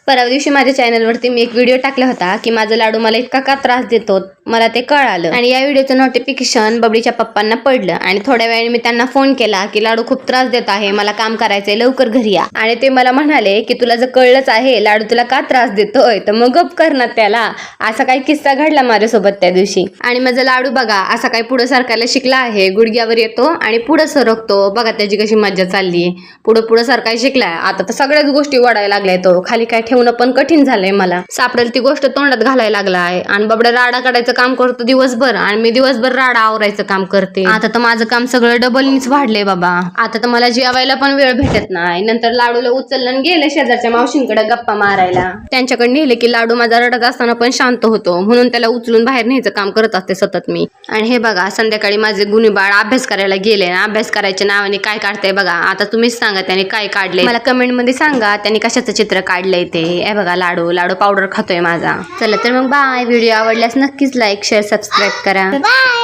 परवा दिवशी माझ्या चॅनलवरती मी एक व्हिडिओ टाकला होता की माझा लाडू मला इतका का त्रास देतो, मला ते कळालं आणि या व्हिडिओचं नोटिफिकेशन बबडीच्या पप्पांना पडलं आणि थोड्या वेळाने मी त्यांना फोन केला की लाडू खूप त्रास देत आहे, मला काम करायचंय, लवकर घरी या. आणि ते मला म्हणाले की तुला जर कळलंच आहे लाडू तुला का त्रास देतोय तर मग गप कर ना त्याला. असा काही किस्सा घडला माझ्यासोबत त्या दिवशी. आणि माझा लाडू बघा असा काही पुढे सरकायला शिकला आहे, गुडघ्यावर येतो आणि पुढे सरकतो. बघा त्याची कशी मज्जा चालली, पुढे सरकायला शिकलाय. आता तर सगळ्याच गोष्टी वाढायला लागलाय, तो खाली काय ठेवणं पण कठीण झालंय मला. सापडेल ती गोष्ट तोंडात घालायला लागला आहे. आणि बबड्या राडा काढायचं काम करतो दिवसभर आणि मी दिवसभर राडा आवरायचं काम करते. आता तर माझं काम सगळं डबलनीच वाढलंय बाबा. आता तर मला जेवायला पण वेळ भेटत नाही. नंतर लाडूला उचललं आणि गेले शेजारच्या मावशींकडे गप्पा मारायला. त्यांच्याकडे नेले की लाडू माझा रडत असताना पण शांत होतो, म्हणून त्याला उचलून बाहेर न्यायचं काम करत असते सतत मी. आणि हे बघा संध्याकाळी माझे गुणी बाळ अभ्यास करायला गेले. अभ्यास करायच्या नावाने काय काढताय बघा. आता तुम्हीच सांगा त्याने काय काढलंय, मला कमेंट मध्ये सांगा त्यांनी कशाचं चित्र काढलंय ते. हे बघा लाडू पावडर खातोय माझा. चला तर मग बाय. व्हिडिओ आवडल्यास नक्कीच लाईक शेअर सबस्क्राईब करा. बाय.